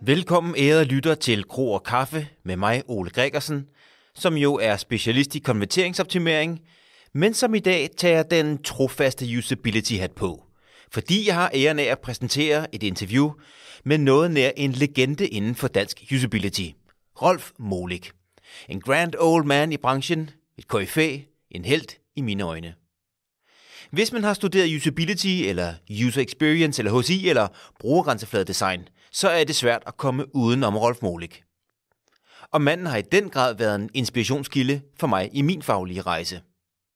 Velkommen ærede lytter til Kro og Kaffe med mig, Ole Gregersen, som jo er specialist i konverteringsoptimering, men som i dag tager den trofaste usability-hat på, fordi jeg har æren af at præsentere et interview med noget nær en legende inden for dansk usability, Rolf Molich. En grand old man i branchen, et koryfæ, en helt i mine øjne. Hvis man har studeret usability eller user experience eller HCI eller brugergrænsefladedesign, så er det svært at komme uden om Rolf Molich. Og manden har i den grad været en inspirationskilde for mig i min faglige rejse.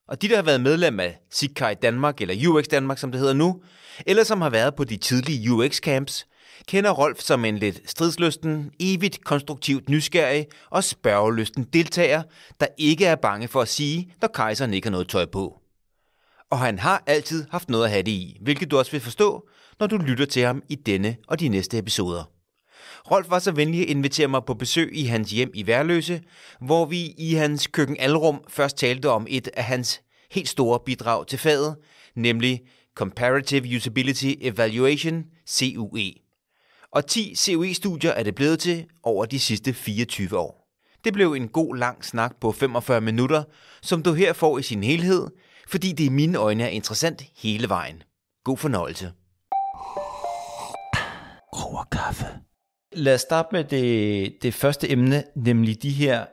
Og de, der har været medlem af SIGCAR Danmark eller UX Danmark, som det hedder nu, eller som har været på de tidlige UX-camps, kender Rolf som en lidt stridslysten, evigt konstruktivt nysgerrig og spørgelysten deltager, der ikke er bange for at sige, når kejseren ikke har noget tøj på. Og han har altid haft noget at have det i, hvilket du også vil forstå, når du lytter til ham i denne og de næste episoder. Rolf var så venlig at invitere mig på besøg i hans hjem i Værløse, hvor vi i hans køkkenalrum først talte om et af hans helt store bidrag til faget, nemlig Comparative Usability Evaluation, CUE. Og 10 CUE-studier er det blevet til over de sidste 24 år. Det blev en god lang snak på 45 minutter, som du her får i sin helhed, fordi det i mine øjne er interessant hele vejen. God fornøjelse. Kro og kaffe. Lad os starte med det første emne, nemlig de her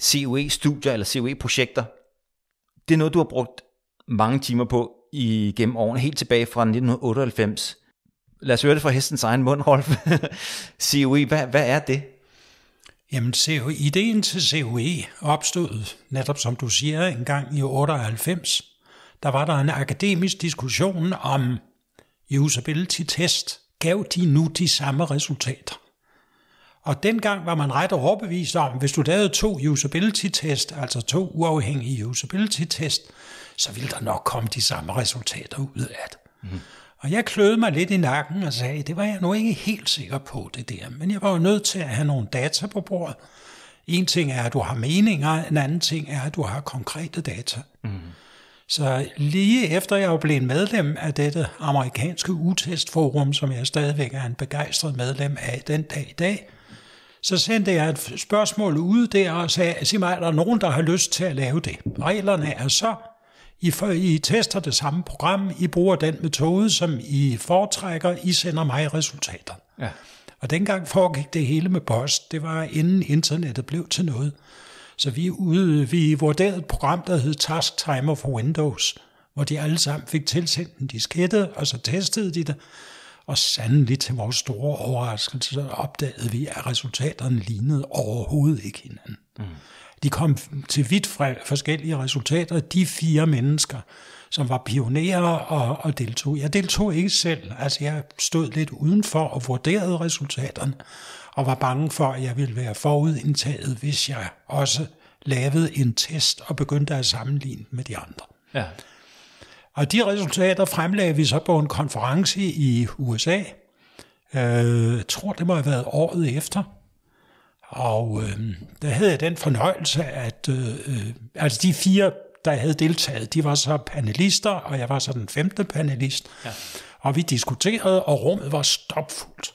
CUE-studier eller CUE-projekter. Det er noget, du har brugt mange timer på gennem årene, helt tilbage fra 1998. Lad os høre det fra hestens egen mund, Rolf. CUE, hvad er det? Jamen, ideen til CUE opstod, netop som du siger, en gang i 98. Der var der en akademisk diskussion om usability-test. Gav de nu de samme resultater? Og dengang var man ret overbevist om, hvis du lavede 2 usability-test, altså 2 uafhængige usability-test, så ville der nok komme de samme resultater ud af det. Mm. Og jeg kløede mig lidt i nakken og sagde, det var jeg nu ikke helt sikker på det der, men jeg var jo nødt til at have nogle data på bordet. En ting er, at du har meninger, en anden ting er, at du har konkrete data. Mm. Så lige efter jeg var blevet medlem af dette amerikanske U-testforum, som jeg stadigvæk er en begejstret medlem af den dag i dag, så sendte jeg et spørgsmål ud der og sagde, sig mig, er der nogen, der har lyst til at lave det? Reglerne er så, I tester det samme program, I bruger den metode, som I foretrækker, I sender mig resultater. Ja. Og dengang foregik det hele med post. Det var inden internettet blev til noget. Så vi vurderede et program, der hed Task Timer for Windows, hvor de alle sammen fik tilsendt en diskette, og så testede de det. Og sandelig til vores store overraskelse opdagede vi, at resultaterne lignede overhovedet ikke hinanden. Mm. De kom til vidt forskellige resultater, de 4 mennesker, som var pionerer og deltog. Jeg deltog ikke selv, altså jeg stod lidt udenfor og vurderede resultaterne, og var bange for, at jeg ville være forudindtaget, hvis jeg også lavede en test og begyndte at sammenligne med de andre. Ja. Og de resultater fremlagde vi så på en konference i USA. Jeg tror, det må have været året efter. Og der havde jeg den fornøjelse, at altså de 4, der havde deltaget, de var så panelister, og jeg var så den 5. panelist. Ja. Og vi diskuterede, og rummet var stopfuldt.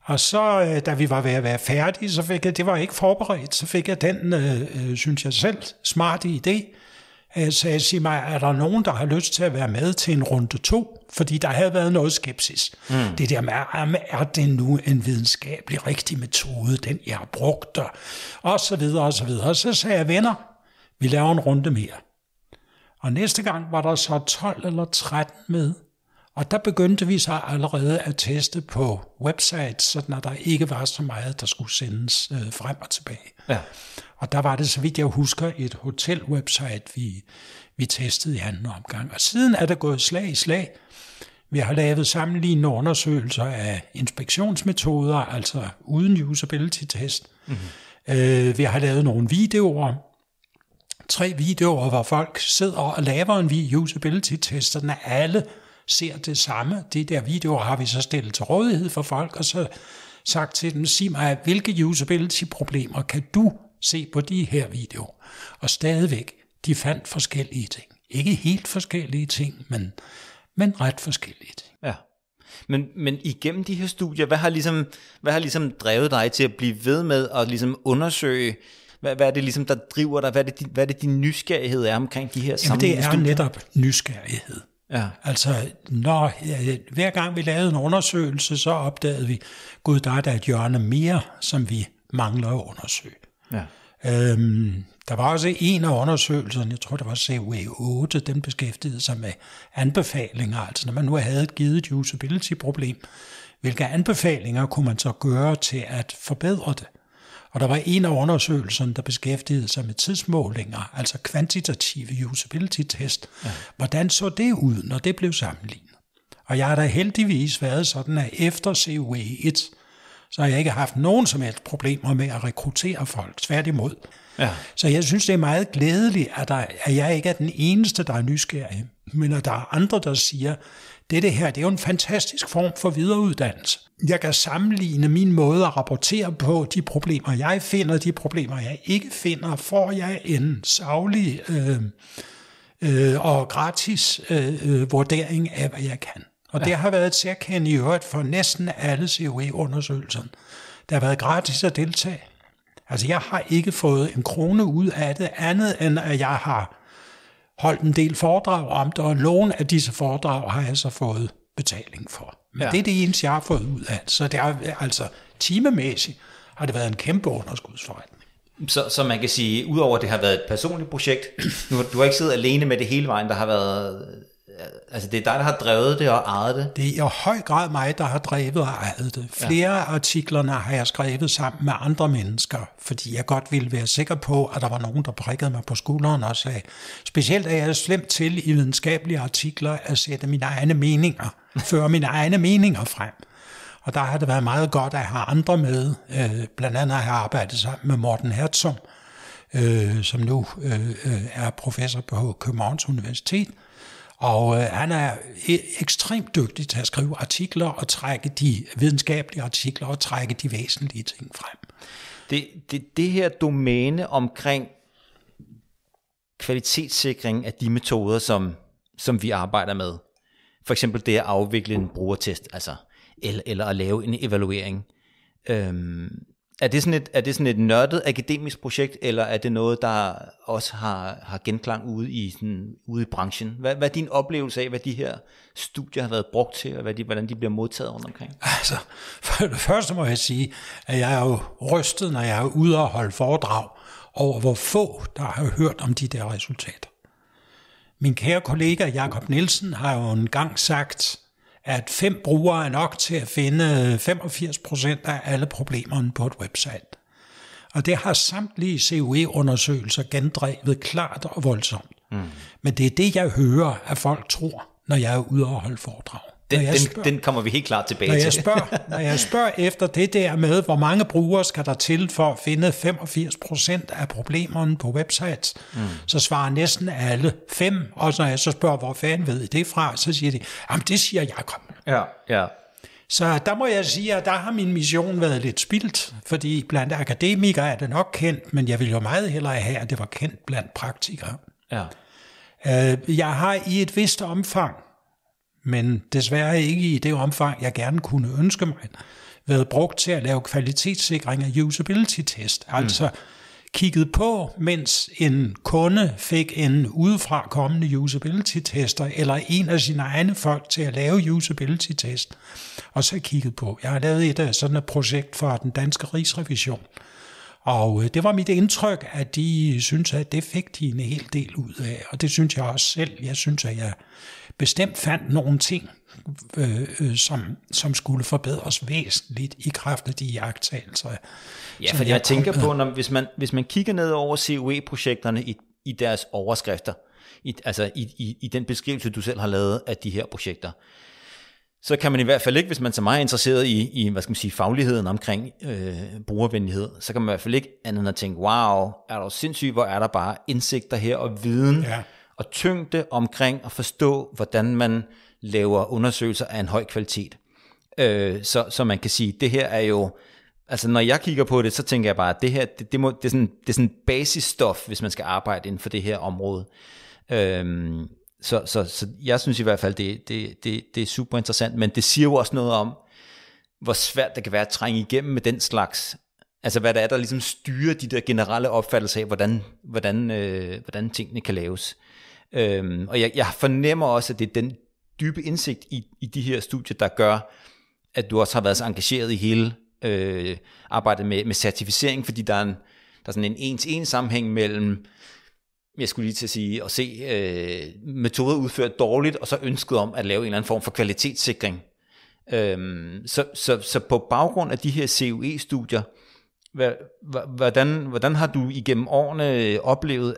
Og så, da vi var ved at være færdige, så fik jeg, det var ikke forberedt, så fik jeg den, synes jeg selv, smarte idé. Jeg sagde, sig mig, er der nogen, der har lyst til at være med til en runde 2? Fordi der havde været noget skepsis. Mm. Det der med, er det nu en videnskabelig rigtig metode, den jeg har brugt, og så videre, og så videre. Og så sagde jeg, venner, vi laver en runde mere. Og næste gang var der så 12 eller 13 med. Og der begyndte vi så allerede at teste på websites, sådan at der ikke var så meget, der skulle sendes frem og tilbage. Ja. Og der var det, så vidt jeg husker, et hotel-website, vi testede i anden omgang. Og siden er det gået slag i slag. Vi har lavet sammenlignende undersøgelser af inspektionsmetoder, altså uden usability-test. Mm-hmm. Vi har lavet nogle videoer, 3 videoer, hvor folk sidder og laver en usability-test, og alle ser det samme. De der videoer har vi så stillet til rådighed for folk, og så sagt til dem, sig mig, hvilke usability-problemer kan du se på de her videoer? Og stadigvæk, de fandt forskellige ting. Ikke helt forskellige ting, men ret forskellige ting. Ja. Men igennem de her studier, hvad har ligesom drevet dig til at blive ved med at ligesom undersøge, hvad er det ligesom, der driver dig? Hvad er det din nysgerrighed er omkring de her sammenlignende studier? Det er netop nysgerrighed. Ja. Altså, hver gang vi lavede en undersøgelse, så opdagede vi, gud, der er et hjørne mere, som vi mangler at undersøge. Ja. Der var også en af undersøgelserne, jeg tror det var COE 8, den beskæftigede sig med anbefalinger, altså når man nu havde et givet usability-problem, hvilke anbefalinger kunne man så gøre til at forbedre det? Og der var en af undersøgelserne, der beskæftigede sig med tidsmålinger, altså kvantitative usability-test. Ja. Hvordan så det ud, når det blev sammenlignet? Og jeg har da heldigvis været sådan, at efter COE 1, så har jeg ikke haft nogen som helst problemer med at rekruttere folk, tværtimod. Ja. Så jeg synes, det er meget glædeligt, at jeg ikke er den eneste, der er nysgerrig, men at der er andre, der siger, det her, det er jo en fantastisk form for videreuddannelse. Jeg kan sammenligne min måde at rapportere på de problemer, jeg finder, de problemer, jeg ikke finder, får jeg en saglig og gratis vurdering af, hvad jeg kan. Og det har været et særkende i øvrigt for næsten alle COE-undersøgelser. Der har været gratis at deltage. Altså, jeg har ikke fået en krone ud af det, andet end at jeg har holdt en del foredrag om det, og nogle af disse foredrag har jeg så fået betaling for. Men det er det eneste, jeg har fået ud af det. Så det er altså timemæssigt har det været en kæmpe underskudsforretning. Så man kan sige, udover at det har været et personligt projekt, du har ikke siddet alene med det hele vejen, der har været... Altså det er dig, der har drevet det og ejet det? Det er i høj grad mig, der har drevet og ejet det. Flere af artiklerne har jeg skrevet sammen med andre mennesker, fordi jeg godt ville være sikker på, at der var nogen, der prikkede mig på skulderen og sagde, specielt er jeg slemt til i videnskabelige artikler at sætte mine egne meninger, føre mine egne meninger frem. Og der har det været meget godt at have andre med. Blandt andet har jeg arbejdet sammen med Morten Herzog, som nu er professor på Københavns Universitet. Og han er ekstremt dygtig til at skrive artikler og trække de videnskabelige artikler og trække de væsentlige ting frem. Det her domæne omkring kvalitetssikring af de metoder, som vi arbejder med, for eksempel det at afvikle en brugertest, altså, eller at lave en evaluering, er det sådan et nørdet akademisk projekt, eller er det noget, der også har genklang ude i branchen? Hvad er din oplevelse af, hvad de her studier har været brugt til, og hvordan de bliver modtaget rundt omkring? Altså, for det første må jeg sige, at jeg er jo rystet, når jeg er ude og holde foredrag, over hvor få, der har hørt om de der resultater. Min kære kollega Jakob Nielsen har jo engang sagt, at 5 brugere er nok til at finde 85% af alle problemerne på et website. Og det har samtlige COE-undersøgelser gendrevet klart og voldsomt. Men det er det, jeg hører, at folk tror, når jeg er ude og holde foredrag. Den kommer vi helt klart tilbage til. Når jeg spørger efter det der med, hvor mange brugere skal der til for at finde 85% af problemerne på websites, så svarer næsten alle 5. Og når jeg så spørger, hvor fanden ved I det fra, så siger de, jamen det siger Jakob. Ja. Så der må jeg sige, at der har min mission været lidt spildt, fordi blandt akademikere er det nok kendt, men jeg vil jo meget hellere have, at det var kendt blandt praktikere. Ja. Jeg har i et vist omfang, men desværre ikke i det omfang, jeg gerne kunne ønske mig, været brugt til at lave kvalitetssikring af usability-test. Altså kigget på, mens en kunde fik en udefra kommende usability-tester, eller en af sine egne folk til at lave usability-test, og så kigget på. Jeg har lavet sådan et projekt for den danske Rigsrevision, og det var mit indtryk, at de synes, at det fik de en hel del ud af, og det synes jeg også selv. Jeg synes, at jeg bestemt fandt nogle ting, som skulle forbedres væsentligt i kraft af de iagttagelser. Ja, for jeg tænker på, hvis man kigger ned over COE-projekterne i deres overskrifter, i den beskrivelse, du selv har lavet af de her projekter, så kan man i hvert fald ikke, hvis man er meget interesseret i hvad skal man sige, fagligheden omkring brugervenlighed, så kan man i hvert fald ikke andet end at tænke, wow, er der sindssygt, hvor er der bare indsigter her og viden og tyngde omkring at forstå, hvordan man laver undersøgelser af en høj kvalitet. Så man kan sige, det her er jo, altså når jeg kigger på det, så tænker jeg bare, at det her, det er sådan basisstof, hvis man skal arbejde inden for det her område. Så jeg synes i hvert fald, det er super interessant, men det siger jo også noget om, hvor svært det kan være at trænge igennem med den slags, altså hvad der er, der ligesom styrer de der generelle opfattelser af, hvordan tingene kan laves. Og jeg fornemmer også, at det er den dybe indsigt i de her studier, der gør, at du også har været så engageret i hele arbejdet med certificering, fordi der er sådan en ens sammenhæng mellem, jeg skulle lige til at sige, at se metoder udført dårligt, og så ønsket om at lave en eller anden form for kvalitetssikring. Så på baggrund af de her COE-studier, hvordan har du igennem årene oplevet,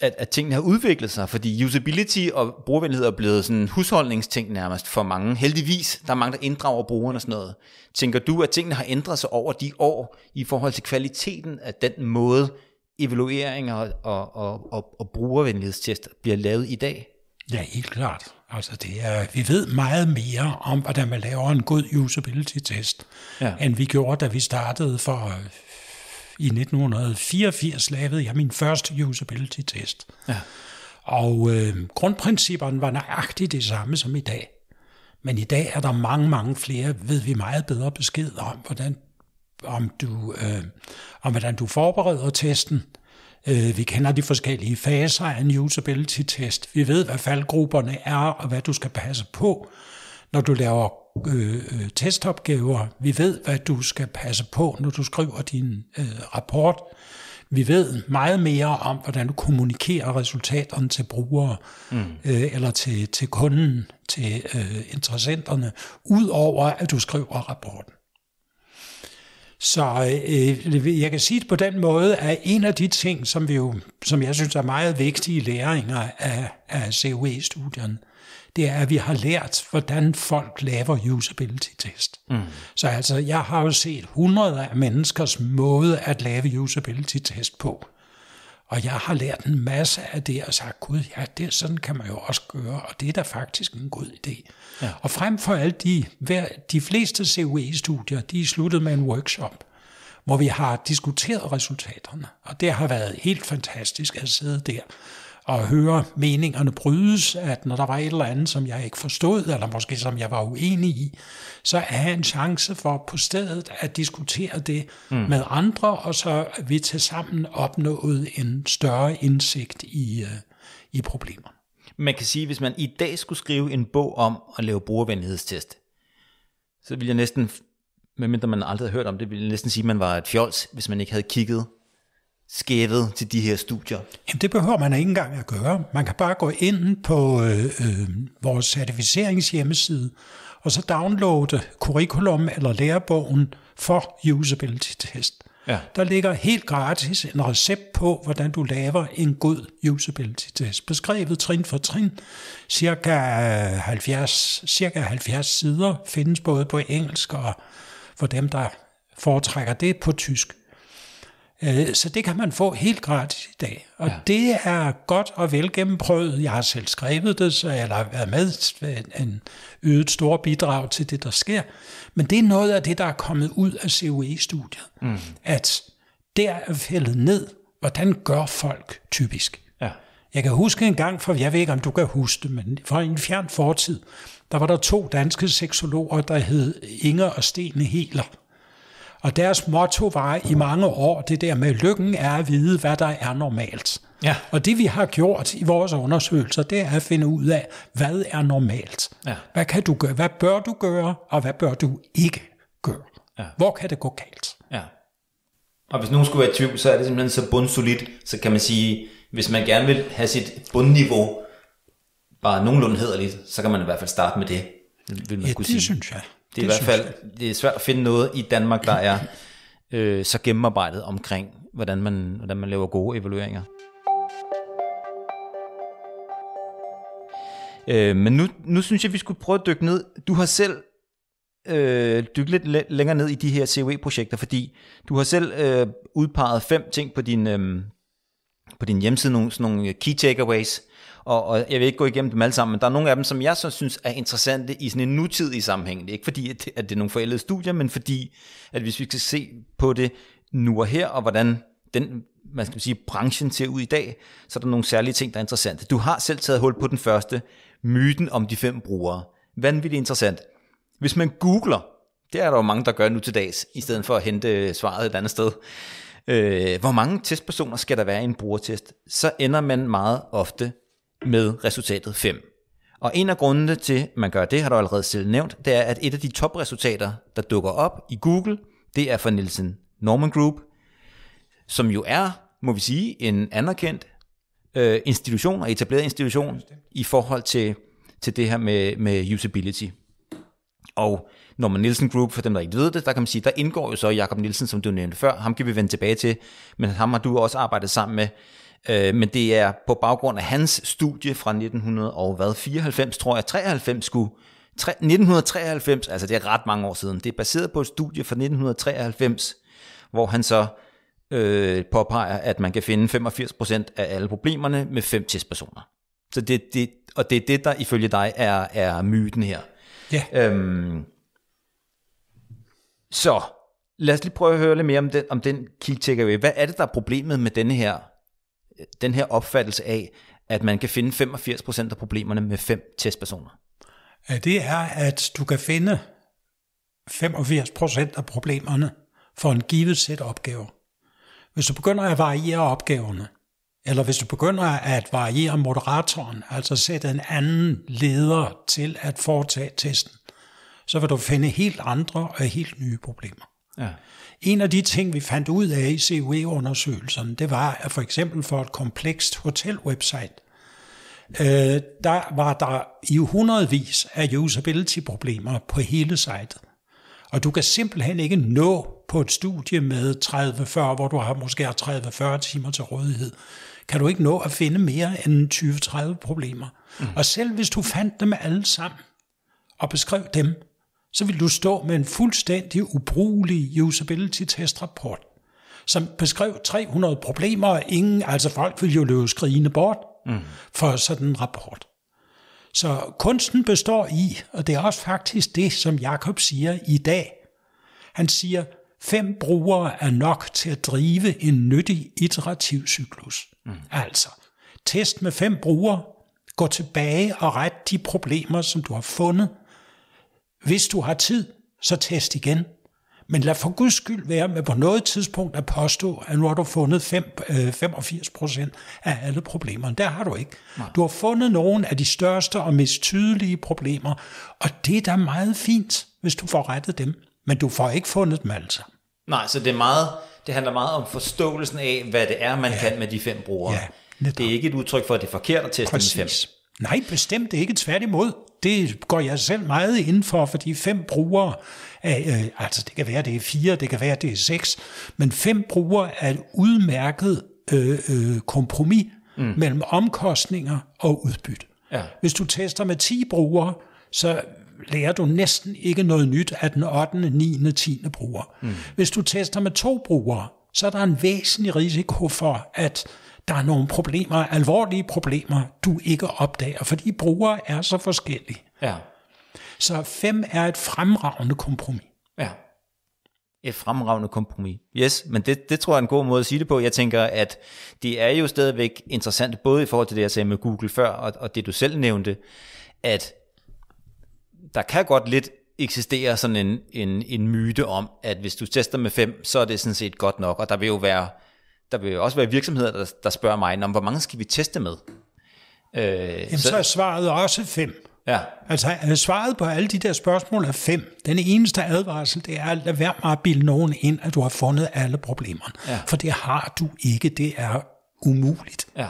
at tingene har udviklet sig? Fordi usability og brugervenlighed er blevet sådan en husholdningsting nærmest for mange. Heldigvis, der er mange, der inddrager brugerne og sådan noget. Tænker du, at tingene har ændret sig over de år i forhold til kvaliteten af den måde, evalueringer og brugervenlighedstest bliver lavet i dag? Ja, helt klart. Altså vi ved meget mere om, hvordan man laver en god usability-test, end vi gjorde, da vi startede i 1984 lavede jeg min første usability-test. Ja. Og grundprincipperne var nøjagtigt det samme som i dag. Men i dag er der mange, mange flere, ved vi meget bedre besked om, hvordan du forbereder testen. Vi kender de forskellige faser af en usability-test. Vi ved, hvad faldgrupperne er, og hvad du skal passe på, når du laver testopgaver. Vi ved, hvad du skal passe på, når du skriver din rapport. Vi ved meget mere om, hvordan du kommunikerer resultaterne til brugere, eller til kunden, til interessenterne, ud over at du skriver rapporten. Så jeg kan sige det på den måde, at en af de ting, som jeg synes er meget vigtige læringer af COE-studierne, det er, at vi har lært, hvordan folk laver usability-test. Så altså, jeg har jo set hundreder af menneskers måde at lave usability-test på. Og jeg har lært en masse af det og sagt, gud, ja, sådan kan man jo også gøre, og det er da faktisk en god idé. Ja. Og frem for alt, de fleste COE-studier, de er sluttet med en workshop, hvor vi har diskuteret resultaterne. Og det har været helt fantastisk at sidde der og høre meningerne brydes, at når der var et eller andet, som jeg ikke forstod, eller måske som jeg var uenig i, så er jeg en chance for på stedet at diskutere det med andre, og så er vi tilsammen opnået en større indsigt i problemerne. Man kan sige, at hvis man i dag skulle skrive en bog om at lave brugervenlighedstest, så ville jeg næsten, medmindre man aldrig havde hørt om det, ville jeg næsten sige, at man var et fjols, hvis man ikke havde kigget skævet til de her studier. Jamen, det behøver man ikke engang at gøre. Man kan bare gå ind på vores certificeringshjemmeside, og så downloade curriculum eller lærebogen for usability-test. Ja. Der ligger helt gratis en recept på, hvordan du laver en god usability-test. Beskrevet trin for trin. Cirka 70 sider findes både på engelsk og for dem, der foretrækker det på tysk. Så det kan man få helt gratis i dag. Og det er godt og vel gennemprøvet. Jeg har selv skrevet det, eller har været med en ydet store bidrag til det, der sker. Men det er noget af det, der er kommet ud af COE-studiet. At der er fældet ned, hvordan gør folk typisk. Ja. Jeg kan huske en gang, for jeg ved ikke, om du kan huske det, men fra en fjern fortid, der var der 2 danske seksologer, der hed Inger og Stine Heler. Og deres motto var i mange år, det der med lykken er at vide, hvad der er normalt. Ja. Og det vi har gjort i vores undersøgelser, det er at finde ud af, hvad er normalt. Ja. Hvad kan du gøre? Hvad bør du gøre, og hvad bør du ikke gøre? Ja. Hvor kan det gå galt? Ja. Og hvis nogen skulle være i tvivl, så er det simpelthen så bundsolidt, så kan man sige, hvis man gerne vil have sit bundniveau bare nogenlunde hæderligt, så kan man i hvert fald starte med det. Vil man kunne sige. Synes jeg. Det er i hvert fald det er svært at finde noget i Danmark, der er så gennemarbejdet omkring, hvordan man laver gode evalueringer. Men nu synes jeg, vi skulle prøve at dykke ned. Du har selv dykket lidt længere ned i de her COE-projekter, fordi du har selv udpeget 5 ting på din hjemmeside, sådan nogle key takeaways. Og jeg vil ikke gå igennem dem alle sammen, men der er nogle af dem, som jeg så synes er interessante i sådan en nutidig sammenhæng. Det er ikke fordi, at det er nogle forældede studier, men fordi, at hvis vi skal se på det nu og her, og hvordan man skal sige, branchen ser ud i dag, så er der nogle særlige ting, der er interessante. Du har selv taget hul på den første, myten om de 5 brugere. Vanvittigt interessant. Hvis man googler, det er der jo mange, der gør nu til dags, i stedet for at hente svaret et andet sted, hvor mange testpersoner skal der være i en brugertest, så ender man meget ofte med resultatet 5. Og en af grundene til, at man gør det, har du allerede selv nævnt, det er, at et af de topresultater, der dukker op i Google, det er fra Nielsen Norman Group, som jo er, må vi sige, en anerkendt institution og etableret institution i forhold til det her med usability. Og Norman Nielsen Group, for dem, der ikke ved det, der kan man sige, der indgår jo så Jakob Nielsen, som du nævnte før. Ham kan vi vende tilbage til, men ham har du også arbejdet sammen med. Men det er på baggrund af hans studie fra 1994, tror jeg, 1993, altså det er ret mange år siden. Det er baseret på et studie fra 1993, hvor han så påpeger, at man kan finde 85% af alle problemerne med 5 testpersoner. Så det er det, der ifølge dig er myten her. Ja. Så lad os lige prøve at høre lidt mere om den key takeaway. Hvad er det, der er problemet med den her opfattelse af, at man kan finde 85% af problemerne med 5 testpersoner? Det er, at du kan finde 85% af problemerne for en givet sæt opgaver. Hvis du begynder at variere opgaverne, eller hvis du begynder at variere moderatoren, altså sætte en anden leder til at foretage testen, så vil du finde helt andre og helt nye problemer. Ja. En af de ting, vi fandt ud af i COE-undersøgelserne, det var, at for eksempel for et komplekst hotelwebsite, der var der i hundredvis af usability-problemer på hele sitet. Og du kan simpelthen ikke nå på et studie med 30-40, hvor du måske har 30-40 timer til rådighed, kan du ikke nå at finde mere end 20-30 problemer. Og selv hvis du fandt dem alle sammen og beskrev dem, så vil du stå med en fuldstændig ubrugelig usability-testrapport, som beskrev 300 problemer, og altså folk vil jo løbe skrigende bort for sådan en rapport. Så kunsten består i, og det er også faktisk det, som Jakob siger i dag. Han siger, 5 brugere er nok til at drive en nyttig iterativ cyklus. Altså, test med 5 brugere, gå tilbage og ret de problemer, som du har fundet. Hvis du har tid, så test igen. Men lad for guds skyld være med på noget tidspunkt at påstå, at nu har du fundet 85% af alle problemer. Der har du ikke. Nej. Du har fundet nogle af de største og mest tydelige problemer, og det er da meget fint, hvis du får rettet dem. Men du får ikke fundet dem altså. Nej, så det handler meget om forståelsen af, hvad det er, man kan med de 5 brugere. Ja, det er ikke et udtryk for, at det er forkert at teste med 5. Nej, bestemt ikke. Tværtimod. Det går jeg selv meget ind for de 5 brugere. Altså det kan være, det er 4, det kan være, det er 6. Men 5 brugere er et udmærket kompromis mellem omkostninger og udbytte. Ja. Hvis du tester med 10 brugere, så lærer du næsten ikke noget nyt af den 8., 9., 10. bruger. Hvis du tester med 2 brugere, så er der en væsentlig risiko for, at der er nogle problemer, alvorlige problemer, du ikke opdager, fordi brugere er så forskellige. Ja. Så 5 er et fremragende kompromis. Ja. Et fremragende kompromis. Yes, men det tror jeg er en god måde at sige det på. Jeg tænker, at det er jo stadigvæk interessant, både i forhold til det, jeg sagde med Google før, og det du selv nævnte, at der kan godt lidt eksistere sådan en myte om, at hvis du tester med 5, så er det sådan set godt nok, og der vil jo også være virksomheder, der spørger mig, hvor mange skal vi teste med? Jamen så er svaret også 5. Ja. Altså svaret på alle de der spørgsmål er 5. Den eneste advarsel, det er at lade være med at bilde nogen ind, at du har fundet alle problemerne. Ja. For det har du ikke, det er umuligt. Ja.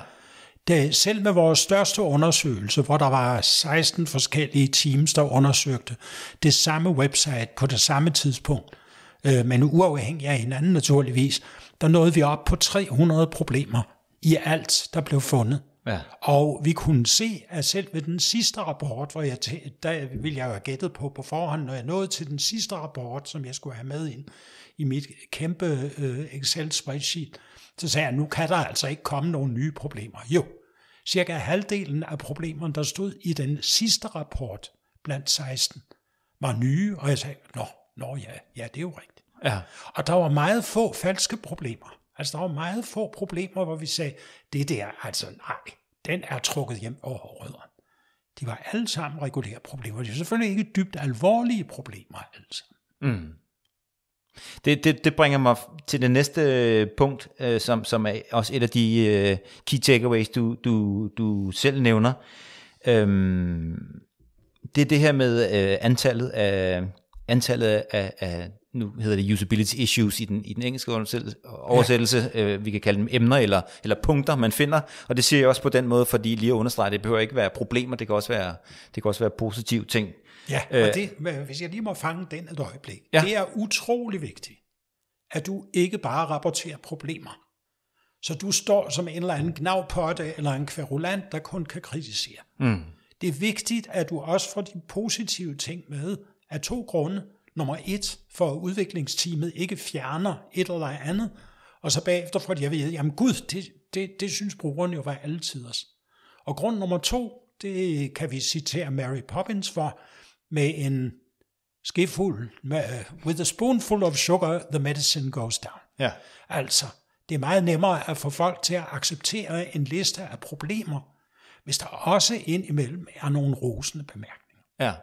Selv med vores største undersøgelse, hvor der var 16 forskellige teams, der undersøgte det samme website på det samme tidspunkt, men uafhængig af hinanden naturligvis, der nåede vi op på 300 problemer i alt, der blev fundet. Ja. Og vi kunne se, at selv ved den sidste rapport, hvor der ville jeg jo have gættet på forhånd, når jeg nåede til den sidste rapport, som jeg skulle have med ind i mit kæmpe Excel-spreadsheet, så sagde jeg, nu kan der altså ikke komme nogle nye problemer. Jo, cirka halvdelen af problemerne, der stod i den sidste rapport blandt 16, var nye, og jeg sagde, nå ja, det er jo rigtigt. Ja. Og der var meget få falske problemer. Altså, der var meget få problemer, hvor vi sagde, det der, altså nej, den er trukket hjem over rødderne. De var alle sammen regulære problemer. De er selvfølgelig ikke dybt alvorlige problemer, altså. Mm. Det bringer mig til det næste punkt, som er også et af de key takeaways, du selv nævner. Det er det her med antallet af nu hedder det usability issues i den engelske oversættelse. Ja. Vi kan kalde dem emner eller punkter, man finder. Og det siger jeg også på den måde, fordi lige at understrege, det behøver ikke være problemer, det kan også være positive ting. Ja, og det, hvis jeg lige må fange den et øjeblik, det er utrolig vigtigt, at du ikke bare rapporterer problemer. Så du står som en eller anden gnavpotte eller en kverulant, der kun kan kritisere. Mm. Det er vigtigt, at du også får de positive ting med af 2 grunde. Nummer 1, for udviklingsteamet ikke fjerner et eller andet, og så bagefter får de at vide, jamen gud, det synes brugerne jo var altiders. Og grund nummer 2, det kan vi citere Mary Poppins for, med en skefuld, with a spoonful of sugar, the medicine goes down. Ja. Altså, det er meget nemmere at få folk til at acceptere en liste af problemer, hvis der også indimellem er nogle rosende bemærkninger. Ja.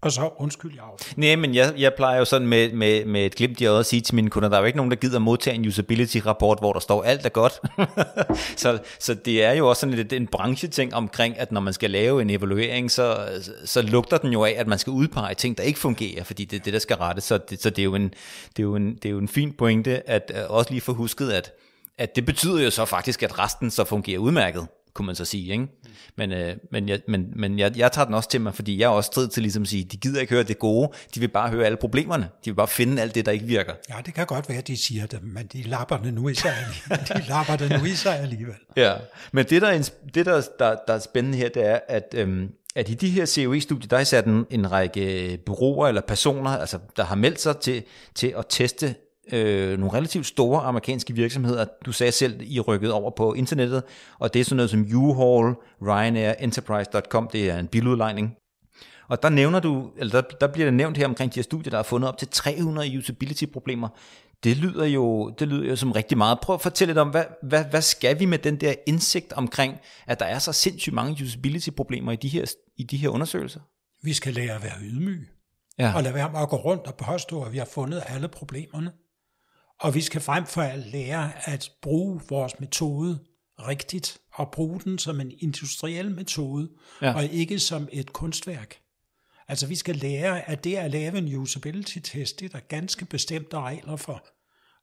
Og så undskyld jeg af. Nej, men jeg plejer jo sådan med et glimt i øjet at sige til mine kunder, der er jo ikke nogen, der gider modtage en usability-rapport, hvor der står alt er godt. så det er jo også sådan en brancheting omkring, at når man skal lave en evaluering, så lugter den jo af, at man skal udpege ting, der ikke fungerer, fordi det er det, der skal rettes. Så det er jo en fin pointe, at også lige få husket, at det betyder jo så faktisk, at resten så fungerer udmærket, kunne man så sige, ikke? Men jeg tager den også til mig, fordi jeg er også strid til ligesom at sige, de gider ikke høre det gode, de vil bare høre alle problemerne, de vil bare finde alt det, der ikke virker. Ja, det kan godt være, de siger det, men de lapper det nu i sig alligevel. Ja, men det der er spændende her, det er, at i de her COE-studier, der er sat en række bureauer eller personer, altså der har meldt sig til at teste nogle relativt store amerikanske virksomheder. Du sagde selv, I rykket over på internettet, og det er sådan noget som U-Haul, Ryanair, Enterprise.com, det er en biludlejning. Og der bliver det nævnt her omkring de her studier, der har fundet op til 300 usability-problemer. Det lyder jo som rigtig meget. Prøv at fortælle lidt om, hvad skal vi med den der indsigt omkring, at der er så sindssygt mange usability-problemer i de her undersøgelser? Vi skal lære at være ydmyge, og lade være med at gå rundt og påstå, at vi har fundet alle problemerne. Og vi skal frem for at lære at bruge vores metode rigtigt, og bruge den som en industriel metode, og ikke som et kunstværk. Altså vi skal lære, at det at lave en usability-test, det er der ganske bestemte regler for.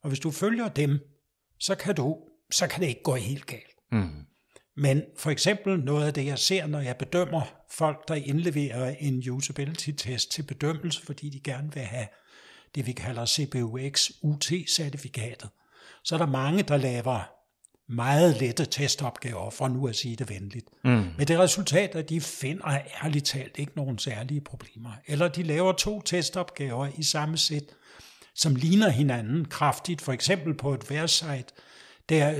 Og hvis du følger dem, så kan det ikke gå helt galt. Mm. Men for eksempel noget af det, jeg ser, når jeg bedømmer folk, der indleverer en usability-test til bedømmelse, fordi de gerne vil have det, vi kalder CBUX UT-certifikatet, så er der mange, der laver meget lette testopgaver, for nu at sige det venligt. Mm. Med det resultat, at de finder ærligt talt ikke nogen særlige problemer. Eller de laver 2 testopgaver i samme sæt, som ligner hinanden kraftigt, for eksempel på et vejrsite, der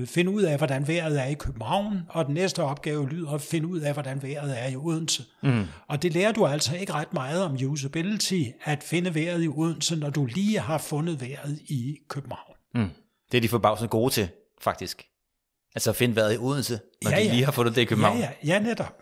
finde ud af, hvordan vejret er i København, og den næste opgave lyder at finde ud af, hvordan vejret er i Odense. Mm. Og det lærer du altså ikke ret meget om usability, at finde vejret i Odense, når du lige har fundet vejret i København. Mm. Det er de forbavsende gode til, faktisk. Altså at finde vejret i Odense, når de lige har fundet det i København. Ja, netop.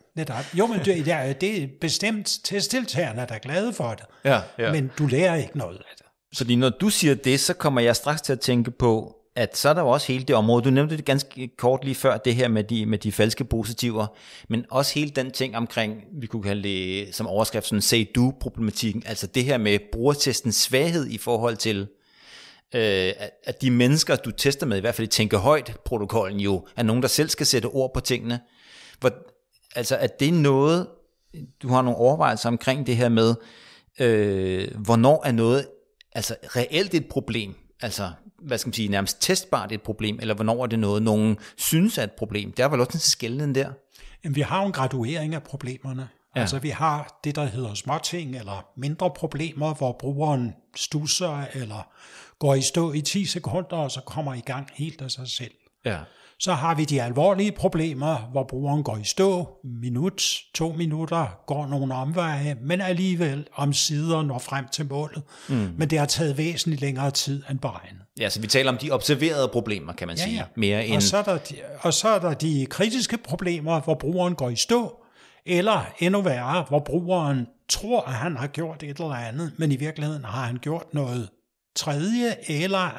Jo, men det er bestemt testdeltagerne, der er glade for det. Ja. Men du lærer ikke noget af det. Fordi når du siger det, så kommer jeg straks til at tænke på, at så er der jo også hele det område, du nævnte det ganske kort lige før, det her med de falske positiver, men også hele den ting omkring, vi kunne kalde det som overskrift, sådan say-do-problematikken, altså det her med brugertestens svaghed i forhold til, at de mennesker, du tester med, i hvert fald i Tænke Højt-protokollen jo, er nogen, der selv skal sætte ord på tingene. Altså, at det er noget, du har nogle overvejelser omkring det her med, hvornår er noget altså reelt et problem, altså hvad skal man sige, nærmest testbart et problem, eller hvornår er det noget, nogen synes er et problem? Der er vel også en skelnen der? Jamen, vi har jo en graduering af problemerne. Ja. Altså vi har det, der hedder småting, eller mindre problemer, hvor brugeren stusser, eller går i stå i 10 sekunder, og så kommer i gang helt af sig selv. Ja. Så har vi de alvorlige problemer, hvor brugeren går i stå, 2 minutter, går nogle omveje, men alligevel omsider når frem til målet. Men det har taget væsentligt længere tid end beregnet. Ja, så vi taler om de observerede problemer, kan man sige. Mere end... Og så er der de kritiske problemer, hvor brugeren går i stå, eller endnu værre, hvor brugeren tror, at han har gjort et eller andet, men i virkeligheden har han gjort noget tredje, eller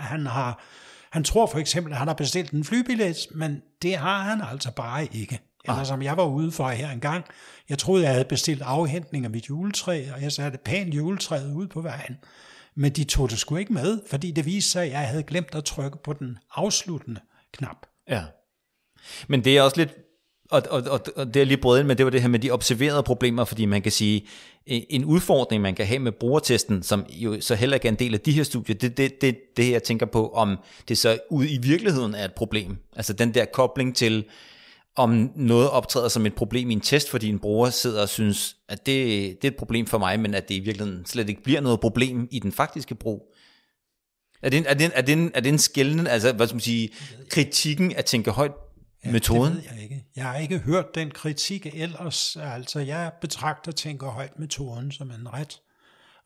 han tror for eksempel, at han har bestilt en flybillet, men det har han altså bare ikke. Eller som jeg var ude for her en gang, jeg troede, jeg havde bestilt afhentning af mit juletræ, og jeg satte pænt juletræet ud på vejen. Men de tog det sgu ikke med, fordi det viste sig, at jeg havde glemt at trykke på den afsluttende knap. Ja, men det er også lidt, og det er lige brød ind, men det var det her med de observerede problemer, fordi man kan sige, en udfordring, man kan have med brugertesten, som jo så heller ikke er en del af de her studier, det jeg tænker på, om det så ude i virkeligheden er et problem. Altså den der kobling til, om noget optræder som et problem i en test, fordi en bruger sidder og synes, at det er et problem for mig, men at det i virkeligheden slet ikke bliver noget problem i den faktiske brug. Er det en skelnen, altså hvad skal man sige, kritikken at tænke højt metoden? Det ved jeg ikke. Jeg har ikke hørt den kritik ellers. Altså jeg betragter tænker højt metoden som en ret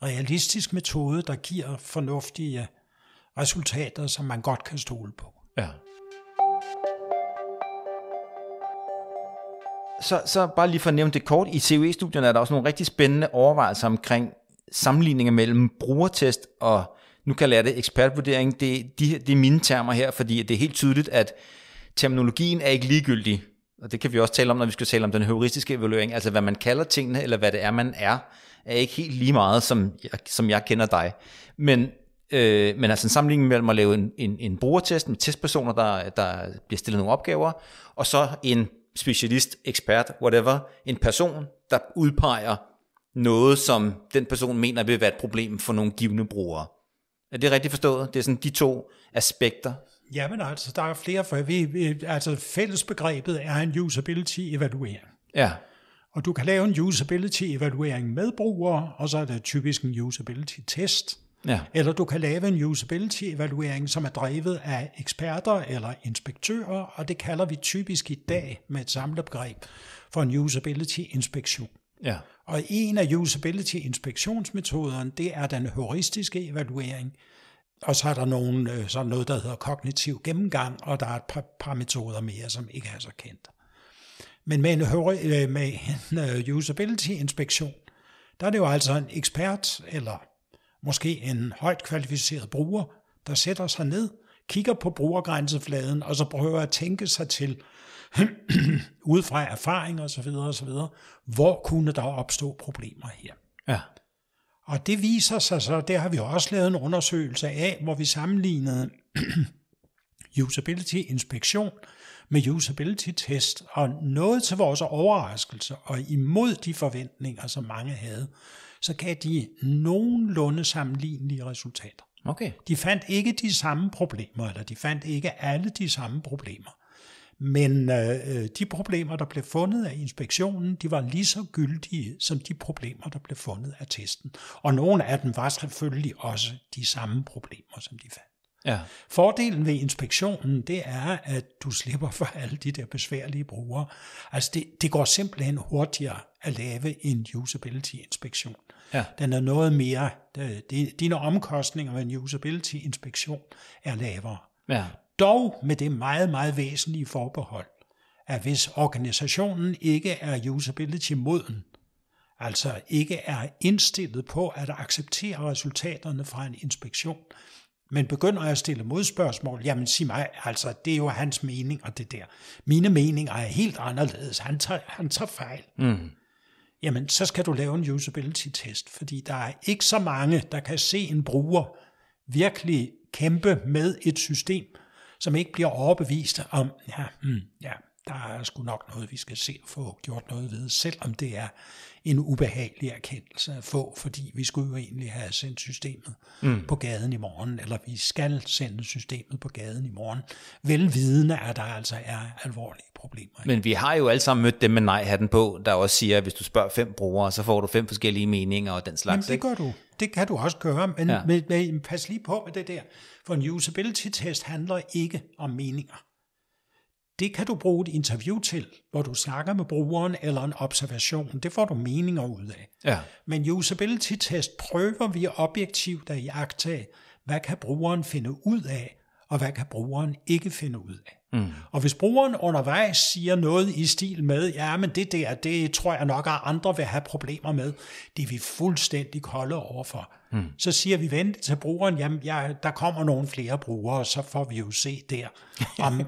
realistisk metode, der giver fornuftige resultater, som man godt kan stole på. Ja. Så bare lige for at nævne det kort, i COE-studierne er der også nogle rigtig spændende overvejelser omkring sammenligninger mellem brugertest og, nu kalder jeg det ekspertvurdering. Det er mine termer her, fordi det er helt tydeligt, at terminologien er ikke ligegyldig, og det kan vi også tale om, når vi skal tale om den heuristiske evaluering, altså hvad man kalder tingene, eller hvad det er, man er ikke helt lige meget, som jeg kender dig. Men altså en sammenligning mellem at lave en brugertest med testpersoner, der bliver stillet nogle opgaver, og så en specialist, ekspert, whatever, en person, der udpeger noget, som den person mener vil være et problem for nogle givne brugere. Er det rigtigt forstået? Det er sådan de to aspekter. Ja, men altså, der er flere, for altså fællesbegrebet er en usability-evaluering. Ja. Og du kan lave en usability-evaluering med brugere, og så er det typisk en usability-test. Ja. Eller du kan lave en usability-evaluering, som er drevet af eksperter eller inspektører, og det kalder vi typisk i dag med et samlebegreb for en usability-inspektion. Ja. Og en af usability-inspektionsmetoderne, det er den heuristiske evaluering, og så er der sådan noget, der hedder kognitiv gennemgang, og der er et par metoder mere, som ikke er så kendte. Men med en usability-inspektion, der er det jo altså en ekspert, eller måske en højt kvalificeret bruger, der sætter sig ned, kigger på brugergrænsefladen, og så prøver at tænke sig til, ud fra erfaring osv., hvor kunne der opstå problemer her. Ja. Og det viser sig så, det har vi også lavet en undersøgelse af, hvor vi sammenlignede usability-inspektion med usability-test, og noget til vores overraskelse, og imod de forventninger, som mange havde, så gav de nogenlunde sammenlignelige resultater. Okay. De fandt ikke de samme problemer, eller de fandt ikke alle de samme problemer. Men de problemer, der blev fundet af inspektionen, de var lige så gyldige som de problemer, der blev fundet af testen. Og nogle af dem var selvfølgelig også de samme problemer, som de fandt. Ja. Fordelen ved inspektionen, det er, at du slipper for alle de der besværlige brugere. Altså det går simpelthen hurtigere at lave en usability-inspektion. Ja. Den er noget mere, dine omkostninger ved en usability-inspektion er lavere. Ja. Dog med det meget, meget væsentlige forbehold, at hvis organisationen ikke er usability-moden, altså ikke er indstillet på at acceptere resultaterne fra en inspektion, men begynder at stille modspørgsmål, jamen sig mig, altså det er jo hans mening og det der. Mine meninger er helt anderledes, han tager fejl. Jamen så skal du lave en usability-test, fordi der er ikke så mange, der kan se en bruger virkelig kæmpe med et system, som ikke bliver overbevist om, der er sgu nok noget, vi skal se og få gjort noget ved, selvom det er en ubehagelig erkendelse at få, fordi vi skulle jo egentlig have sendt systemet på gaden i morgen, eller vi skal sende systemet på gaden i morgen, velvidende, at der altså er alvorlige problemer. Men vi har jo alle sammen mødt dem med nej-hatten på, der også siger, at hvis du spørger 5 brugere, så får du 5 forskellige meninger og den slags. Jamen det gør du. Det kan du også gøre, men ja. Pas lige på med det der. For en usability-test handler ikke om meninger. Det kan du bruge et interview til, hvor du snakker med brugeren eller en observation. Det får du meninger ud af. Ja. Men usability-test prøver vi objektivt at iagttage, hvad kan brugeren finde ud af, og hvad kan brugeren ikke finde ud af. Og hvis brugeren undervejs siger noget i stil med, ja, men det tror jeg nok, at andre vil have problemer med, det er vi fuldstændig kolde overfor. Så siger vi venligt til brugeren, jamen der kommer nogle flere brugere, så får vi jo se der,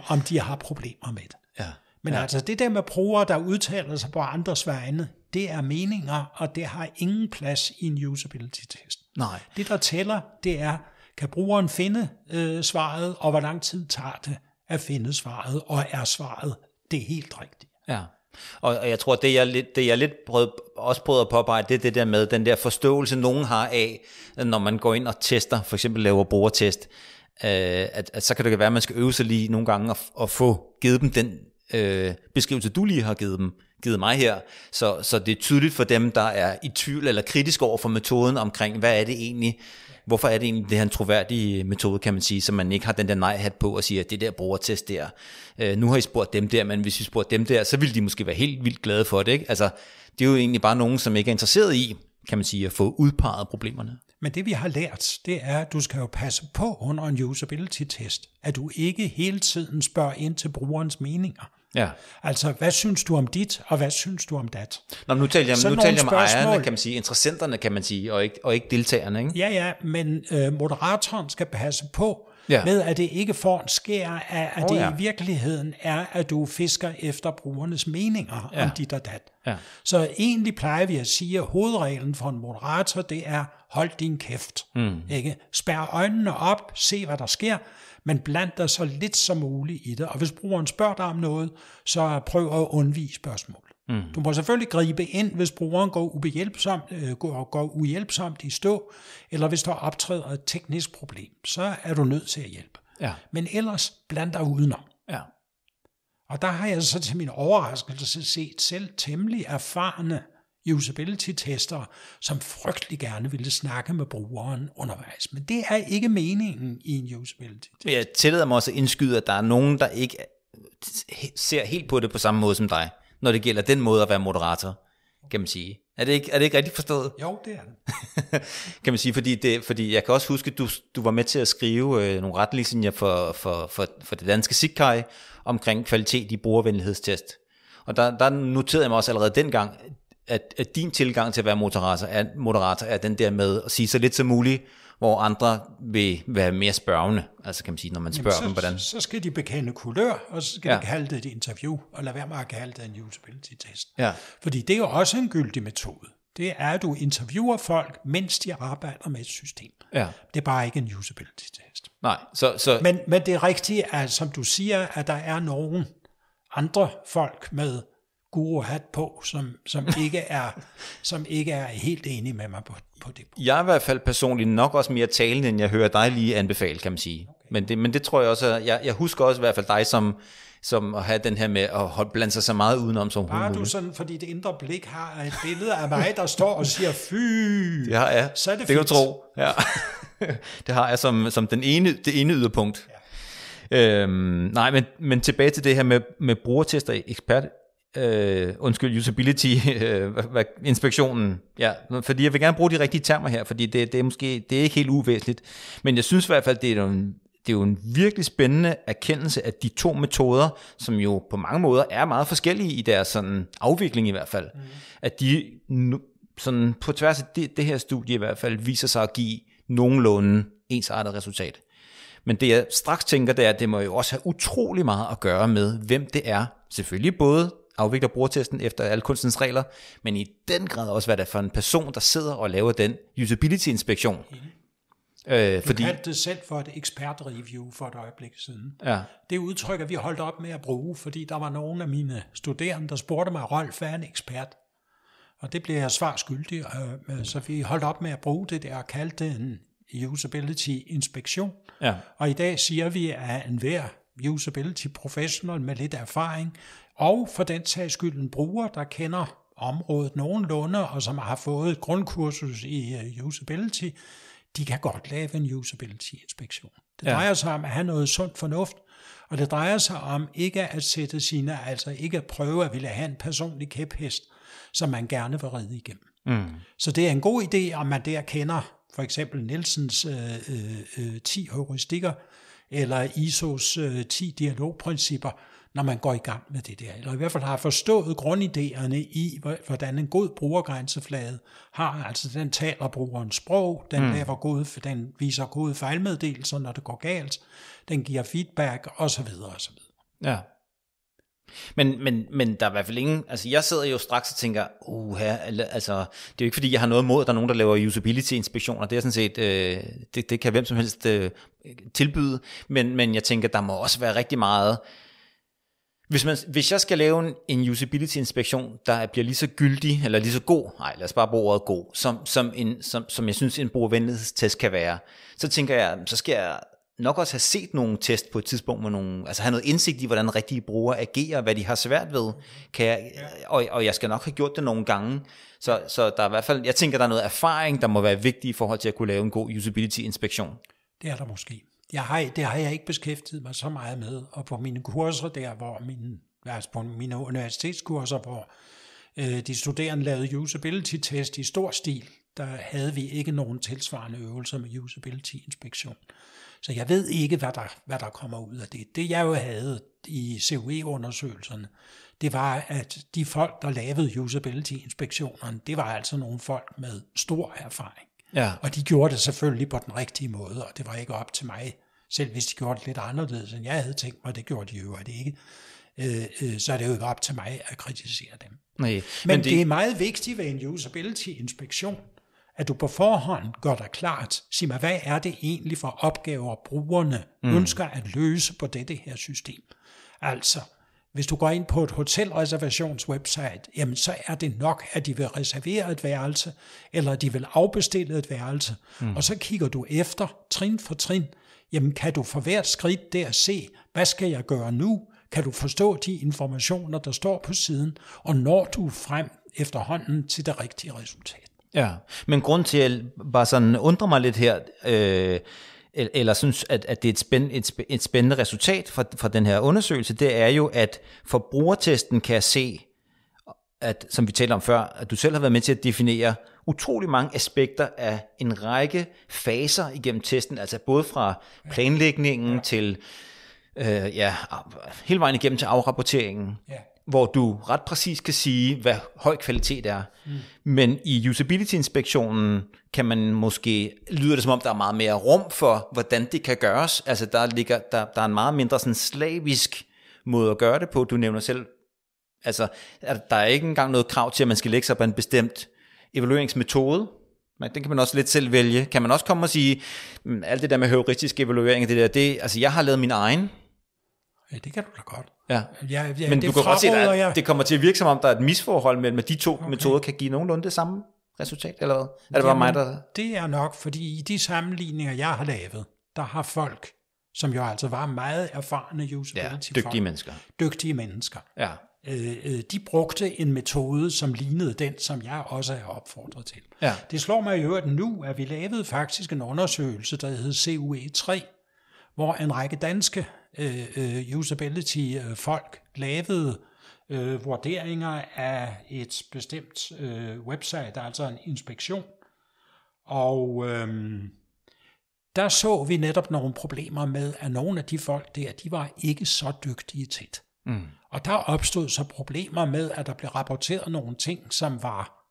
om de har problemer med det. Ja. Men altså det der med brugere, der udtaler sig på andres vegne, det er meninger, og det har ingen plads i en usability-test. Nej. Det der tæller, det er, kan brugeren finde svaret, og hvor lang tid tager det at finde svaret, og er svaret det helt rigtigt. Ja, og jeg tror, det jeg lidt prøvede at påpege, det er det der med den der forståelse, nogen har af, når man går ind og tester, for eksempel laver brugertest, at så kan det være, at man skal øve sig lige nogle gange og få givet dem den beskrivelse, du lige har givet mig her, så det er tydeligt for dem, der er i tvivl eller kritisk over for metoden omkring, hvad er det egentlig, hvorfor er det egentlig, det her en troværdig metode, kan man sige, så man ikke har den der nej-hat på og siger, det der brugertest der, nu har I spurgt dem der, men hvis I spurgte dem der, så ville de måske være helt vildt glade for det, ikke? Altså, det er jo egentlig bare nogen, som ikke er interesseret i, kan man sige, at få udpeget problemerne. Men det vi har lært, det er, at du skal jo passe på under en usability-test, at du ikke hele tiden spørger ind til brugerens meninger. Ja. Altså, hvad synes du om dit, og hvad synes du om dat? Nå, nu taler jeg om ejerne, kan man sige, interessenterne, kan man sige, og ikke deltagerne, ikke? Ja, men moderatoren skal passe på med, at det ikke får en skær af, at det i virkeligheden er, at du fisker efter brugernes meninger om dit og dat. Ja. Så egentlig plejer vi at sige, at hovedreglen for en moderator, det er, hold din kæft. Ikke? Spær øjnene op, se hvad der sker, men bland dig så lidt som muligt i det. Og hvis brugeren spørger dig om noget, så prøv at undvige spørgsmål. Du må selvfølgelig gribe ind, hvis brugeren går uhjælpsomt i stå, eller hvis der optræder et teknisk problem, så er du nødt til at hjælpe. Ja. Men ellers bland dig udenom. Ja. Og der har jeg så til min overraskelse set selv temmelig erfarne usability-testere, som frygtelig gerne ville snakke med brugeren undervejs. Men det er ikke meningen i en usability-test. Jeg tillader mig også at indskyde, at der er nogen, der ikke ser helt på det på samme måde som dig, når det gælder den måde at være moderator, kan man sige. Er det ikke rigtigt forstået? Jo, det er det. Kan man sige, fordi jeg kan også huske, at du var med til at skrive nogle retningslinjer for det danske SIGCAI omkring kvalitet i brugervenlighedstest. Og der noterede jeg mig også allerede dengang, at din tilgang til at være moderator er den der med at sige så lidt som muligt, hvor andre vil være mere spørgende, altså kan man sige, når man spørger dem, hvordan. Så skal de bekende kulør, og så skal de kalde det et interview, og lade være med at kalde det en usability-test. Ja. Fordi det er jo også en gyldig metode. Det er, at du interviewer folk, mens de arbejder med et system. Ja. Det er bare ikke en usability-test. Nej, Men det er rigtigt, at som du siger, at der er nogle andre folk med guru-hat på, som ikke er helt enige med mig på det. Jeg er i hvert fald personligt nok også mere talende, end jeg hører dig lige anbefale, kan man sige. Okay. Men det tror jeg også, jeg husker også i hvert fald dig som at have den her med at blande sig så meget udenom som bare du sådan, fordi det indre blik har et billede af mig, der står og siger, fy, det har jeg. Så er det kan du tro. Ja. Det har jeg som det ene yderpunkt. Ja. Nej, men tilbage til det her med brugertester ekspert. Usability inspektionen. Ja, fordi jeg vil gerne bruge de rigtige termer her, fordi det er ikke helt uvæsentligt, men jeg synes i hvert fald, det er jo en virkelig spændende erkendelse af de to metoder, som jo på mange måder er meget forskellige i deres sådan afvikling i hvert fald, at de sådan på tværs af det her studie i hvert fald viser sig at give nogenlunde ensartet resultat. Men det jeg straks tænker, det er, at det må jo også have utrolig meget at gøre med, hvem det er. Selvfølgelig både afvikler brugertesten efter alle kunstens regler, men i den grad også, hvad det er for en person, der sidder og laver den usability-inspektion. Du kaldte det selv for et ekspertreview for et øjeblik siden. Ja. Det udtryk, at vi holdt op med at bruge, fordi der var nogle af mine studerende, der spurgte mig, Rolf, hvad er en ekspert? Og det blev jeg svar skyldig, så vi holdt op med at bruge det der og kaldte det en usability-inspektion. Ja. Og i dag siger vi, at enhver usability professional med lidt erfaring, og for den sags skyld en bruger, der kender området nogenlunde, og som har fået et grundkursus i usability, de kan godt lave en usability-inspektion. Det drejer sig om at have noget sundt fornuft, og det drejer sig om ikke at sætte sine, altså ikke at prøve at ville have en personlig kæphest, som man gerne vil ride igennem. Så det er en god idé, om man der kender for eksempel Nielsens 10 heuristikker, eller ISOs 10 dialogprincipper, når man går i gang med det der. Eller i hvert fald har forstået grundidéerne i, hvordan en god brugergrænseflade har. Altså den taler brugerens sprog, den viser gode fejlmeddelelser, når det går galt, den giver feedback, osv. osv. Ja. Men der er i hvert fald ingen, altså jeg sidder jo straks og tænker, altså det er jo ikke fordi jeg har noget imod, at der er nogen, der laver usability-inspektioner, det er sådan set, det kan hvem som helst tilbyde, men jeg tænker, der må også være rigtig meget, hvis jeg skal lave en usability-inspektion, der bliver lige så gyldig, eller lige så god, lad os bare bruge ordet god, som jeg synes en brugervenlighedstest kan være, så tænker jeg, så skal jeg nok også have set nogle test på et tidspunkt med nogle, altså have noget indsigt i, hvordan rigtige brugere agerer, hvad de har svært ved, og jeg skal nok have gjort det nogle gange, så der er i hvert fald, jeg tænker, der er noget erfaring, der må være vigtig i forhold til at kunne lave en god usability-inspektion. Det er der måske. Det har jeg ikke beskæftiget mig så meget med, og på mine kurser der, på mine universitetskurser, hvor de studerende lavede usability-test i stor stil, der havde vi ikke nogen tilsvarende øvelser med usability-inspektion. Så jeg ved ikke, hvad der kommer ud af det. Det jeg jo havde i COE-undersøgelserne, det var, at de folk, der lavede usability-inspektionerne, det var altså nogle folk med stor erfaring. Ja. Og de gjorde det selvfølgelig på den rigtige måde, og det var ikke op til mig, selv hvis de gjorde det lidt anderledes, end jeg havde tænkt mig, det gjorde de jo ikke. Så er det jo ikke op til mig at kritisere dem. Nej, men det er meget vigtigt ved en usability-inspektion, at du på forhånd gør dig klart, sig mig, hvad er det egentlig for opgaver, brugerne ønsker at løse på dette her system. Altså, hvis du går ind på et hotelreservationswebsite, jamen så er det nok, at de vil reservere et værelse, eller de vil afbestille et værelse, og så kigger du efter, trin for trin, jamen kan du for hvert skridt der se, hvad skal jeg gøre nu? Kan du forstå de informationer, der står på siden, og når du frem efterhånden til det rigtige resultat? Ja, men grund til at bare sådan undre mig lidt her, eller synes, at det er et spændende resultat fra den her undersøgelse, det er jo, at for brugertesten kan jeg se, at, som vi talte om før, at du selv har været med til at definere utrolig mange aspekter af en række faser igennem testen, altså både fra planlægningen til hele vejen igennem til afrapporteringen, hvor du ret præcis kan sige, hvad høj kvalitet er. Men i usability-inspektionen kan man måske, lyder det som om, der er meget mere rum for, hvordan det kan gøres. Altså der er en meget mindre sådan slavisk måde at gøre det på. Du nævner selv, altså der er ikke engang noget krav til, at man skal lægge sig på en bestemt evalueringsmetode. Men den kan man også lidt selv vælge. Kan man også komme og sige, alt det der med heuristisk evaluering, altså jeg har lavet min egen. Ja, det kan du da godt. Ja. Men du kan godt se, at det kommer til at virke som om, der er et misforhold mellem, at de to metoder kan give nogenlunde det samme resultat, eller hvad? Er det bare mig, der... Det er nok, fordi i de sammenligninger, jeg har lavet, der har folk, som jo altså var meget erfarne usability-folk. Dygtige mennesker. Ja. De brugte en metode, som lignede den, som jeg også har opfordret til. Ja. Det slår mig i øvrigt nu, at vi lavede faktisk en undersøgelse, der hed COE3, hvor en række danske usability-folk lavede vurderinger af et bestemt website, altså en inspektion. Og der så vi netop nogle problemer med, at nogle af de folk der, de var ikke så dygtige til det. Og der opstod så problemer med, at der blev rapporteret nogle ting, som var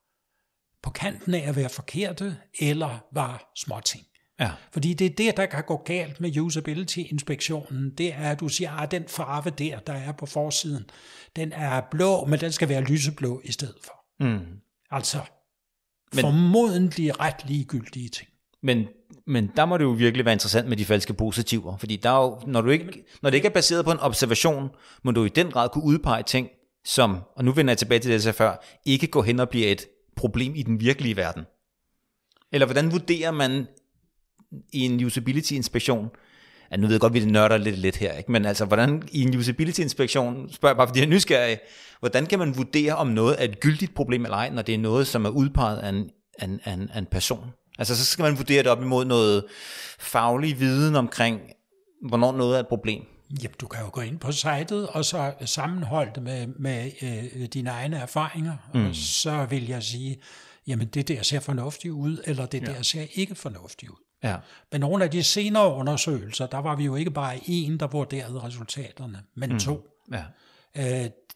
på kanten af at være forkerte, eller var småting. Ja. Fordi det er det, der kan gå galt med usability-inspektionen, det er, at du siger, at den farve der er på forsiden, den er blå, men den skal være lyseblå i stedet for. Altså, formodentlig ret ligegyldige ting. Men der må det jo virkelig være interessant med de falske positiver, fordi der er jo, når det ikke er baseret på en observation, må du i den grad kunne udpege ting, som, og nu vender jeg tilbage til det, jeg sagde før, ikke går hen og bliver et problem i den virkelige verden. Eller hvordan vurderer man i en usability-inspektion, nu ved jeg godt, vi nørder lidt her, ikke? Men altså, hvordan i en usability-inspektion, spørger jeg bare, fordi jeg er nysgerrig, hvordan kan man vurdere, om noget er et gyldigt problem eller ej, når det er noget, som er udpeget af en person? Altså så skal man vurdere det op imod noget faglig viden omkring, hvornår noget er et problem. Jamen, du kan jo gå ind på sitet, og så sammenholde det med dine egne erfaringer, og så vil jeg sige, jamen det der ser fornuftigt ud, eller det der ser ikke fornuftigt ud. Ja. Men nogle af de senere undersøgelser, der var vi jo ikke bare en, der vurderede resultaterne, men 2. Ja.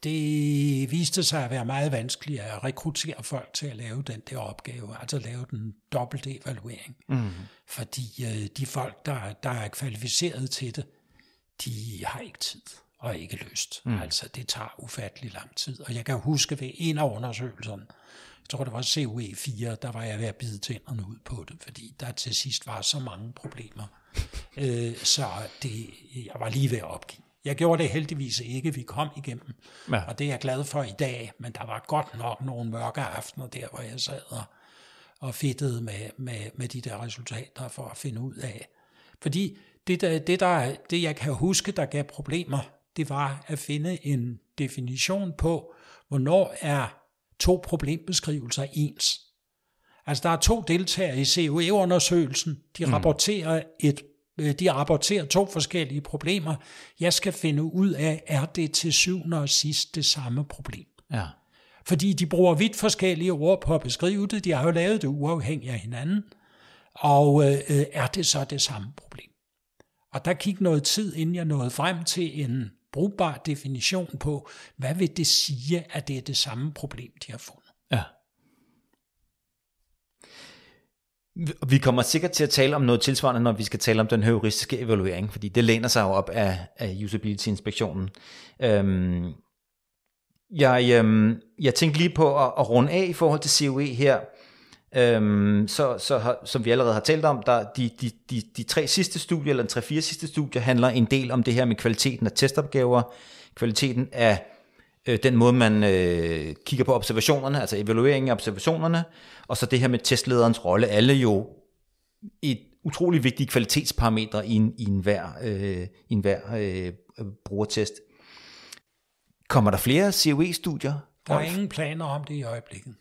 Det viste sig at være meget vanskeligt at rekruttere folk til at lave den der opgave, altså lave den dobbelte evaluering. Fordi de folk, der er kvalificeret til det, de har ikke tid og ikke lyst. Altså det tager ufattelig lang tid. Og jeg kan huske ved en af undersøgelserne, jeg tror det var COE4, der var jeg ved at bide tænderne ud på det, fordi der til sidst var så mange problemer. Så jeg var lige ved at opgive. Jeg gjorde det heldigvis ikke, vi kom igennem, og det er jeg glad for i dag, men der var godt nok nogle mørke aftener der, hvor jeg sad og fedtede med de der resultater for at finde ud af. Fordi det jeg kan huske, der gav problemer, det var at finde en definition på, hvornår er 2 problembeskrivelser ens. Altså der er 2 deltagere i COE-undersøgelsen, de rapporterer 2 forskellige problemer. Jeg skal finde ud af, er det til syvende og sidst det samme problem? Ja. Fordi de bruger vidt forskellige ord på at beskrive det. De har jo lavet det uafhængigt af hinanden. Og er det så det samme problem? Og der gik noget tid, inden jeg nåede frem til en brugbar definition på, hvad vil det sige, at det er det samme problem, de har fundet. Ja. Vi kommer sikkert til at tale om noget tilsvarende, når vi skal tale om den heuristiske evaluering, fordi det læner sig jo op af usability-inspektionen. Jeg tænkte lige på at runde af i forhold til COE her, som vi allerede har talt om, der de 3 sidste studier, eller 3-4 sidste studier, handler en del om det her med kvaliteten af testopgaver, kvaliteten af den måde, man kigger på observationerne, altså evalueringen af observationerne, og så det her med testlederens rolle, alle jo et utrolig vigtige kvalitetsparametre i enhver brugertest. Kommer der flere COE-studier? Der er ingen planer om det i øjeblikket.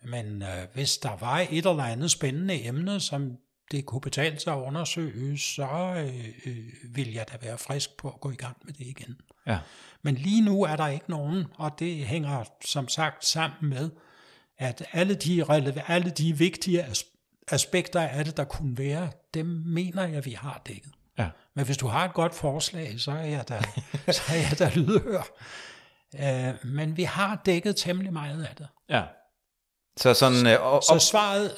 Men hvis der var et eller andet spændende emne, som det kunne betale sig at undersøge, så vil jeg da være frisk på at gå i gang med det igen. Ja. Men lige nu er der ikke nogen, og det hænger som sagt sammen med, at alle de vigtige aspekter af det, der kunne være, dem mener jeg, vi har dækket. Ja. Men hvis du har et godt forslag, så er jeg da lydhør. Men vi har dækket temmelig meget af det. Ja. Så sådan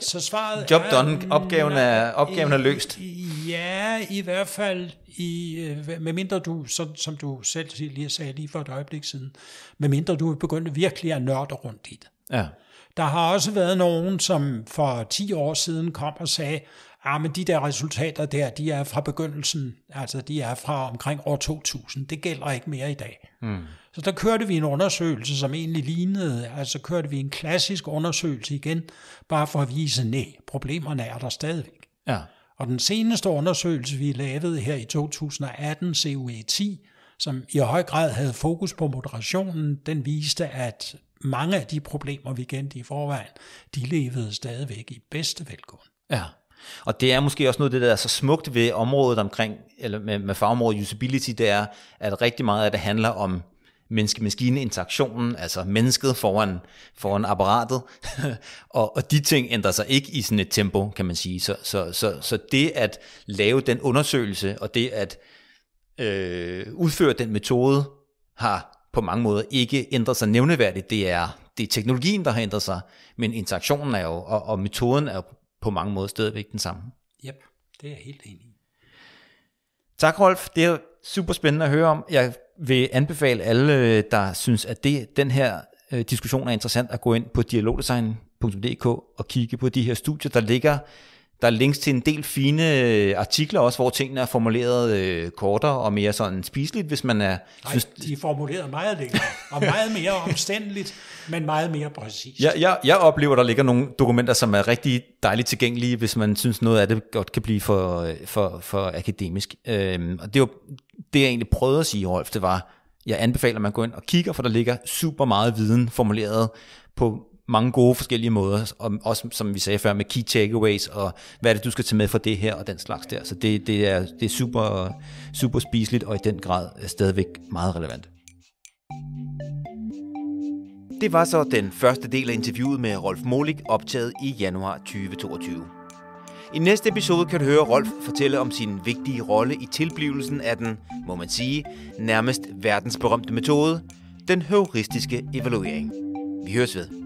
så svaret job done, opgaven er løst. Ja, i hvert fald medmindre du, som du selv lige sagde lige for et øjeblik siden, medmindre du begyndte virkelig at nørde rundt i det. Ja. Der har også været nogen, som for 10 år siden kom og sagde, men de der resultater der, de er fra begyndelsen, altså de er fra omkring år 2000. Det gælder ikke mere i dag. Så der kørte vi en undersøgelse, som egentlig lignede, altså kørte vi en klassisk undersøgelse igen, bare for at vise, nej, problemerne er der stadigvæk. Ja. Og den seneste undersøgelse, vi lavede her i 2018, COE10, som i høj grad havde fokus på moderationen, den viste, at mange af de problemer, vi kendte i forvejen, de levede stadigvæk i bedste velgående. Ja. Og det er måske også noget af det, der er så smukt ved området omkring, eller med fagområdet usability, det er, at rigtig meget af det handler om menneske-maskine-interaktionen, altså mennesket foran apparatet, og de ting ændrer sig ikke i sådan et tempo, kan man sige. Så det at lave den undersøgelse, og det at udføre den metode, har på mange måder ikke ændret sig nævneværdigt. Det er teknologien, der har ændret sig, men interaktionen er jo, og metoden er jo på mange måder stadigvæk den samme. Yep, det er jeg helt enig i. Tak, Rolf. Det er super spændende at høre om. Jeg vil anbefale alle, der synes, at den her diskussion er interessant, at gå ind på dialogdesign.dk og kigge på de her studier, der er links til en del fine artikler også, hvor tingene er formuleret kortere og mere sådan spiseligt, hvis man er... Nej, de er formuleret meget længere, og meget mere omstændeligt, men meget mere præcist. Jeg oplever, der ligger nogle dokumenter, som er rigtig dejligt tilgængelige, hvis man synes, noget af det godt kan blive for akademisk. Og det jeg egentlig prøvede at sige, Rolf, det var, jeg anbefaler, at man går ind og kigger, for der ligger super meget viden formuleret på mange gode forskellige måder, og også som vi sagde før med key takeaways, og hvad er det, du skal tage med fra det her, og den slags der. Så det er super, super spiseligt, og i den grad stadigvæk meget relevant. Det var så den første del af interviewet med Rolf Molich, optaget i januar 2022. I næste episode kan du høre Rolf fortælle om sin vigtige rolle i tilblivelsen af den, må man sige, nærmest verdensberømte metode, den heuristiske evaluering. Vi høres ved.